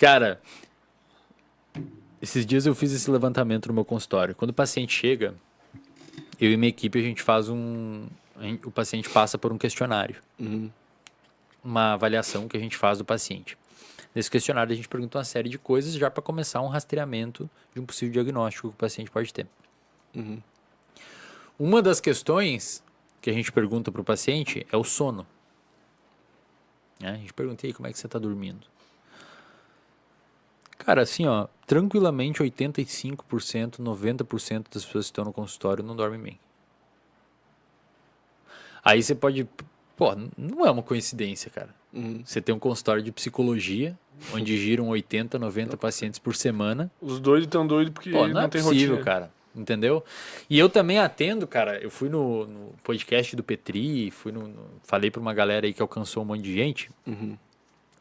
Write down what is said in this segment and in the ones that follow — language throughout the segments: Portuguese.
Cara, esses dias eu fiz esse levantamento no meu consultório. Quando o paciente chega, eu e minha equipe, a gente faz o paciente passa por um questionário. Uma avaliação que a gente faz do paciente. Nesse questionário a gente pergunta uma série de coisas já para começar um rastreamento de um possível diagnóstico que o paciente pode ter. Uma das questões que a gente pergunta para o paciente é o sono. A gente pergunta, aí, como é que você está dormindo? Cara, assim, ó, tranquilamente 85%, 90% das pessoas que estão no consultório não dormem bem. Aí você pode... Pô, não é uma coincidência, cara. Você tem um consultório de psicologia, onde giram 80, 90 pacientes por semana. Os doidos estão doidos porque Pô, não é tem possível, rotina. cara. Entendeu? E eu também atendo, cara. Eu fui no podcast do Petri, falei pra uma galera aí que alcançou um monte de gente.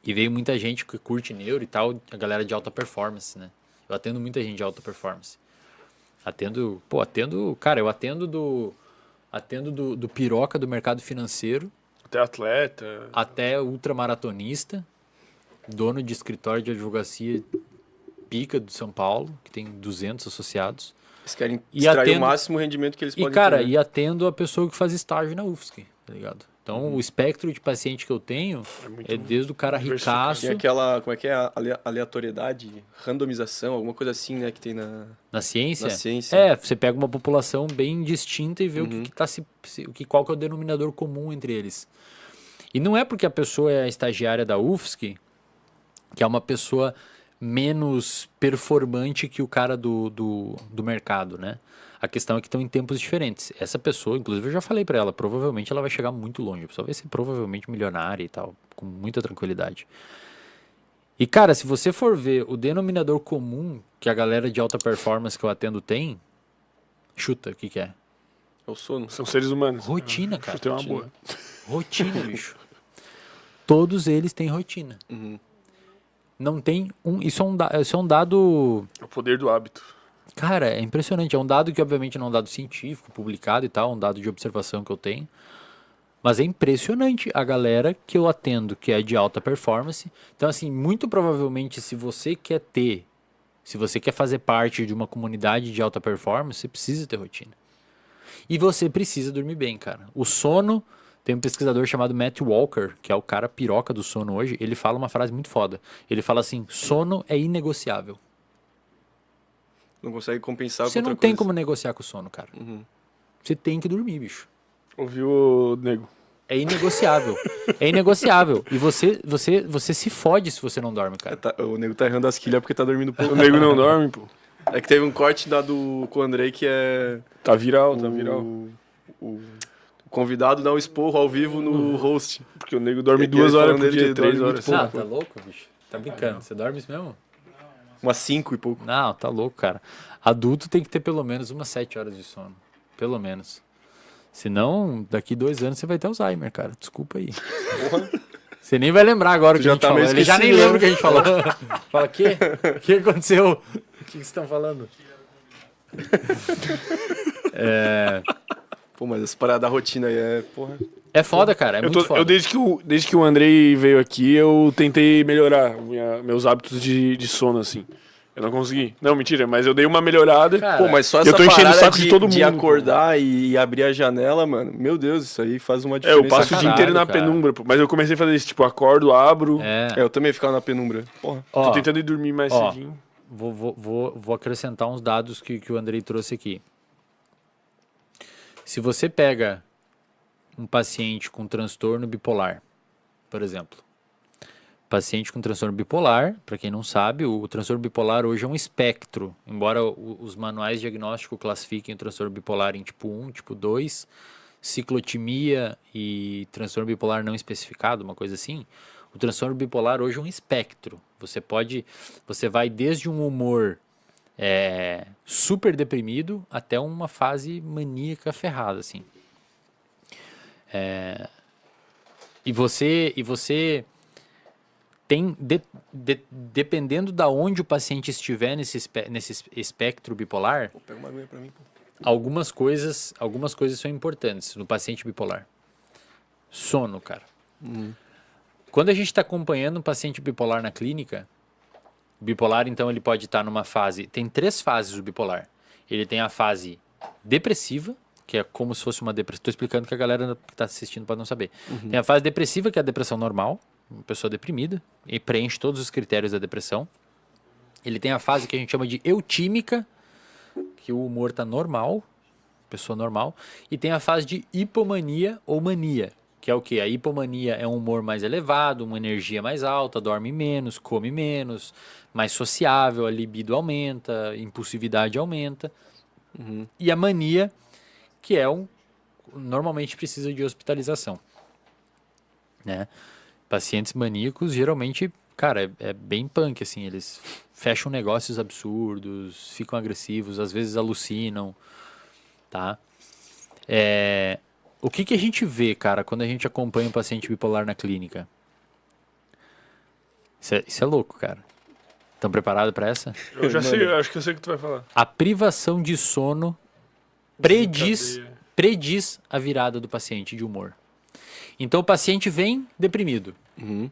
E veio muita gente que curte neuro e tal, a galera de alta performance, né? Eu atendo muita gente de alta performance. Cara, eu atendo do piroca do mercado financeiro Até atleta. até ultramaratonista, dono de escritório de advocacia pica do São Paulo, que tem 200 associados. Eles querem E extrair atendo- o máximo rendimento que eles E, podem cara, ter. Né? e atendo a pessoa que faz estágio na UFSC, tá ligado? Então, o espectro de paciente que eu tenho muito é desde o cara diversificado. ricaço Tem aquela, como é que é? A aleatoriedade, randomização, alguma coisa assim, né? Que tem na ciência. na ciência. É, você pega uma população bem distinta e vê qual que é o denominador comum entre eles. E não é porque a pessoa é a estagiária da UFSC que é uma pessoa menos performante que o cara do mercado, né? A questão é que estão em tempos diferentes. Essa pessoa, inclusive eu já falei pra ela, provavelmente ela vai chegar muito longe. A pessoa vai ser provavelmente milionária e tal, com muita tranquilidade. E cara, se você for ver o denominador comum que a galera de alta performance que eu atendo tem, chuta, o que que é? É o sono. São seres humanos. Rotina, cara. Chutei uma boa. Rotina, bicho. Todos eles têm rotina. Não tem um... Isso é um dado... É o poder do hábito. Cara, é impressionante. É um dado que, obviamente, não é um dado científico, publicado e tal, um dado de observação que eu tenho. Mas é impressionante a galera que eu atendo, que é de alta performance. Então, assim, muito provavelmente, se você quer fazer parte de uma comunidade de alta performance, você precisa ter rotina. E você precisa dormir bem, cara. O sono, tem um pesquisador chamado Matt Walker, que é o cara piroca do sono hoje, ele fala uma frase muito foda. Ele fala assim, sono é inegociável. Não consegue compensar Você com não outra tem coisa. como negociar com o sono, cara. Você tem que dormir, bicho. Ouviu o nego? É inegociável. É inegociável. E você se fode se você não dorme, cara. O nego tá errando as quilhas porque tá dormindo pouco. O nego não dorme, pô. É que teve um corte com o Andrei que é... Tá viral, tá viral. O convidado dá um esporro ao vivo no host. Porque o nego dorme E 2 ele horas falando por dele dia, que 3 dorme horas. muito Ah, tá louco, bicho? Tá brincando. Você dorme isso mesmo? Umas 5 e pouco. Não, tá louco, cara. Adulto tem que ter pelo menos umas 7 horas de sono. Pelo menos. Senão, daqui 2 anos você vai ter Alzheimer, cara. Desculpa aí. Você nem vai lembrar agora o que a já gente tá falou. meio Ele já nem esquecido, lembra o que a gente falou. Fala, o quê? O que aconteceu? O que vocês estão falando? Pô, mas essa parada da rotina aí é... Porra. É foda, cara. É muito foda. Desde que o Andrei veio aqui, eu tentei melhorar meus hábitos de sono, assim. Eu não consegui. Não, mentira, mas eu dei uma melhorada. Cara, Pô, mas só eu essa tô enchendo o parada saco de todo de mundo, acordar e abrir a janela, mano. Meu Deus, isso aí faz uma É, diferença. eu passo o dia inteiro na cara. penumbra, pô. Mas eu comecei a fazer isso, tipo, acordo, abro. Eu também ficava na penumbra. Porra. Tô Ó, tentando ir dormir mais ó, cedinho. vou acrescentar uns dados que o Andrei trouxe aqui. Se você pega um paciente com transtorno bipolar, por exemplo. Paciente com transtorno bipolar, para quem não sabe, o transtorno bipolar hoje é um espectro. Embora os manuais diagnósticos classifiquem o transtorno bipolar em tipo 1, tipo 2, ciclotimia e transtorno bipolar não especificado, uma coisa assim. O transtorno bipolar hoje é um espectro. Você vai desde um humor super deprimido até uma fase maníaca ferrada, assim. E você tem, dependendo da onde o paciente estiver nesse espectro bipolar, Pô, pega uma aguinha pra mim, pô. algumas coisas são importantes no paciente bipolar. Sono, cara. Quando a gente está acompanhando um paciente bipolar na clínica, O bipolar, então, ele pode estar numa fase... Tem 3 fases o bipolar. Ele tem a fase depressiva, que é como se fosse uma depressão. Estou explicando que a galera que está assistindo pode não saber. Tem a fase depressiva, que é a depressão normal, uma pessoa deprimida, e preenche todos os critérios da depressão. Ele tem a fase que a gente chama de eutímica, que o humor está normal, pessoa normal. E tem a fase de hipomania ou mania, que é o quê? A hipomania é um humor mais elevado, uma energia mais alta, dorme menos, come menos, mais sociável, a libido aumenta, a impulsividade aumenta. E a mania, que é normalmente precisa de hospitalização, né? Pacientes maníacos geralmente, cara, é bem punk, assim, eles fecham negócios absurdos, ficam agressivos, às vezes alucinam, tá? O que a gente vê, cara, quando a gente acompanha um paciente bipolar na clínica? Isso é louco, cara. Estão preparados para essa? Eu já sei, eu acho que eu sei o que tu vai falar. A privação de sono prediz a virada do paciente de humor. Então o paciente vem deprimido,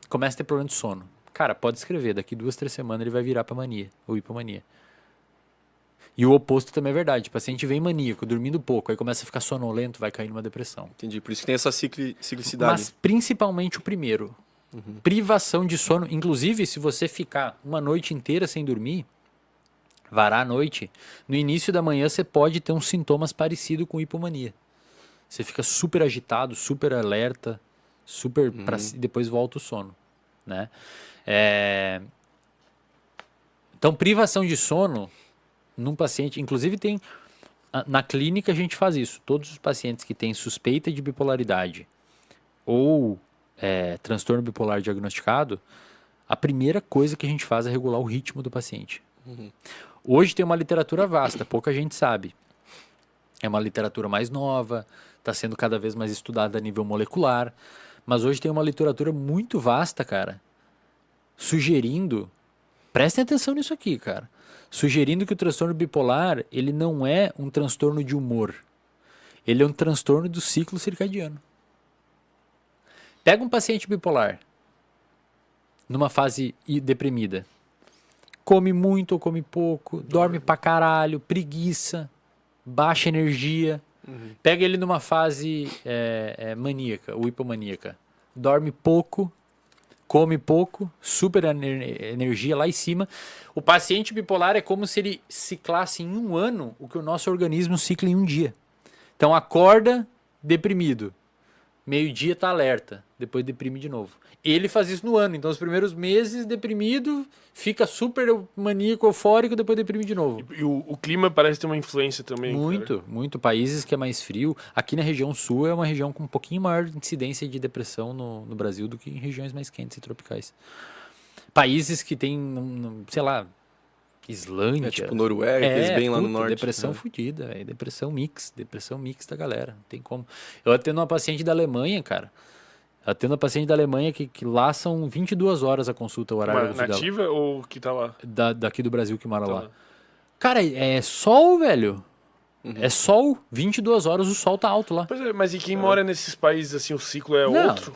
começa a ter problema de sono. Cara, pode escrever, daqui 2, 3 semanas ele vai virar para mania ou hipomania. E o oposto também é verdade. O paciente vem maníaco, dormindo pouco, aí começa a ficar sonolento, vai cair numa depressão. Entendi, por isso que tem essa ciclicidade. Mas principalmente o primeiro. Privação de sono. Inclusive, se você ficar uma noite inteira sem dormir, varar a noite, no início da manhã você pode ter uns sintomas parecidos com hipomania. Você fica super agitado, super alerta, super depois volta o sono, né? Então, privação de sono num paciente, inclusive tem na clínica a gente faz isso. Todos os pacientes que têm suspeita de bipolaridade ou transtorno bipolar diagnosticado, a primeira coisa que a gente faz é regular o ritmo do paciente. Hoje tem uma literatura vasta, pouca gente sabe. É uma literatura mais nova, está sendo cada vez mais estudada a nível molecular, mas hoje tem uma literatura muito vasta, cara, sugerindo, prestem atenção nisso aqui, cara, sugerindo que o transtorno bipolar, ele não é um transtorno de humor, ele é um transtorno do ciclo circadiano. Pega um paciente bipolar, numa fase deprimida, come muito ou come pouco, dorme pra caralho, preguiça, baixa energia. Pega ele numa fase maníaca ou hipomaníaca. Dorme pouco, come pouco, super energia lá em cima. O paciente bipolar é como se ele ciclasse em 1 ano o que o nosso organismo cicla em 1 dia. Então acorda deprimido, meio-dia tá alerta, depois deprime de novo. Ele faz isso no ano, então os primeiros meses deprimido, fica super maníaco, eufórico, depois deprime de novo. E o clima parece ter uma influência também. Muito, cara. muito. Países que é mais frio. Aqui na região sul é uma região com um pouquinho maior incidência de depressão no Brasil do que em regiões mais quentes e tropicais. Países que tem, sei lá, Islândia. Tipo Noruega, eles bem lá no norte. Depressão fodida, depressão mix da galera, não tem como. Eu atendo uma paciente da Alemanha, cara. Atendo uma paciente da Alemanha que lá são 22 horas a consulta, o horário Uma nativa dela. Ou que tá lá? Daqui do Brasil que mora tá lá. Cara, é sol, velho. É sol, 22 horas o sol tá alto lá. Pois é, mas e quem mora nesses países assim, o ciclo é outro?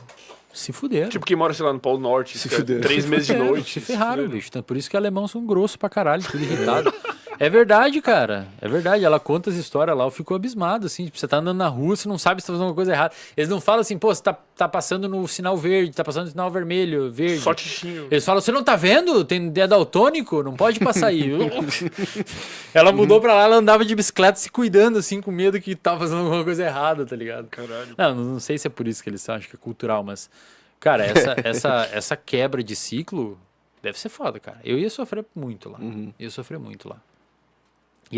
Se fuderam. Tipo quem mora, sei lá, no Polo Norte, se 3 meses de noite. Se ferraram, bicho. Então, por isso que alemãos são grossos pra caralho, tudo irritado. É verdade, cara. É verdade. Ela conta as histórias lá, eu fico abismado, assim. Tipo, você tá andando na rua, você não sabe se tá fazendo alguma coisa errada. Eles não falam assim, pô, você tá passando no sinal verde, tá passando no sinal vermelho, verde. Só tichinho. Eles falam, você não tá vendo? É daltônico? Não pode passar aí. Ela mudou pra lá, ela andava de bicicleta se cuidando, assim, com medo que tava fazendo alguma coisa errada, tá ligado? Caralho. Não sei se é por isso que eles acham que é cultural, mas... Cara, essa quebra de ciclo deve ser foda, cara. Eu ia sofrer muito lá. Ia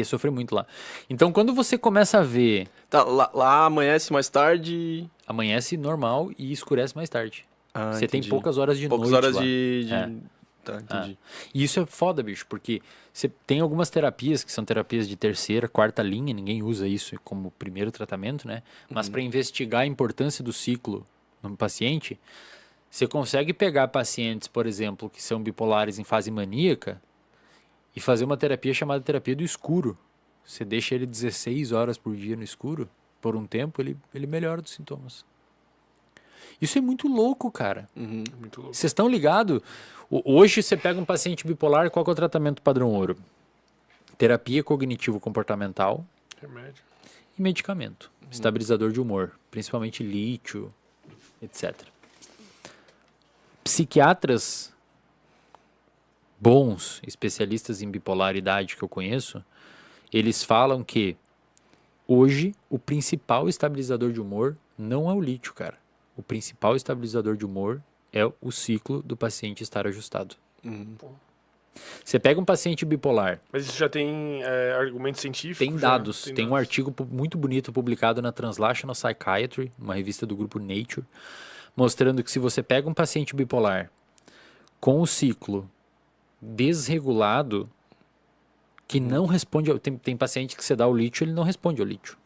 sofrer muito lá. Então, quando você começa a ver... Tá, lá amanhece mais tarde... Amanhece normal e escurece mais tarde. Você tem poucas horas de noite lá. Tá, entendi. E isso é foda, bicho, porque você tem algumas terapias que são terapias de terceira, quarta linha, ninguém usa isso como primeiro tratamento, né? Mas para investigar a importância do ciclo no paciente, você consegue pegar pacientes, por exemplo, que são bipolares em fase maníaca e fazer uma terapia chamada terapia do escuro. Você deixa ele 16 horas por dia no escuro, por um tempo, ele melhora dos sintomas. Isso é muito louco, cara. Muito louco. Vocês estão ligados? Hoje você pega um paciente bipolar, qual que é o tratamento padrão ouro? Terapia cognitivo-comportamental Remédio. e medicamento. Estabilizador de humor, principalmente lítio, etc. Psiquiatras bons, especialistas em bipolaridade que eu conheço, eles falam que hoje o principal estabilizador de humor não é o lítio, cara. O principal estabilizador de humor é o ciclo do paciente estar ajustado. Você pega um paciente bipolar, Mas isso já tem argumento científico? tem já? dados, tem um artigo muito bonito publicado na Translational Psychiatry, uma revista do grupo Nature, mostrando que se você pega um paciente bipolar com o ciclo desregulado, que não responde, tem paciente que você dá o lítio, ele não responde ao lítio.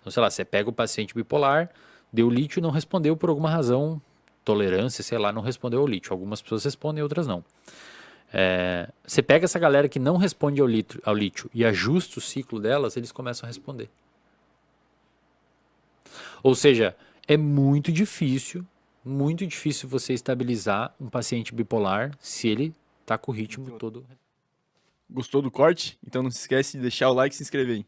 Então, sei lá, você pega o paciente bipolar, deu lítio e não respondeu por alguma razão, tolerância, sei lá, não respondeu ao lítio. Algumas pessoas respondem, outras não. Você pega essa galera que não responde ao lítio e ajusta o ciclo delas, eles começam a responder. Ou seja, é muito difícil você estabilizar um paciente bipolar se ele tá com o ritmo todo. Gostou do corte? Então não se esquece de deixar o like e se inscrever aí.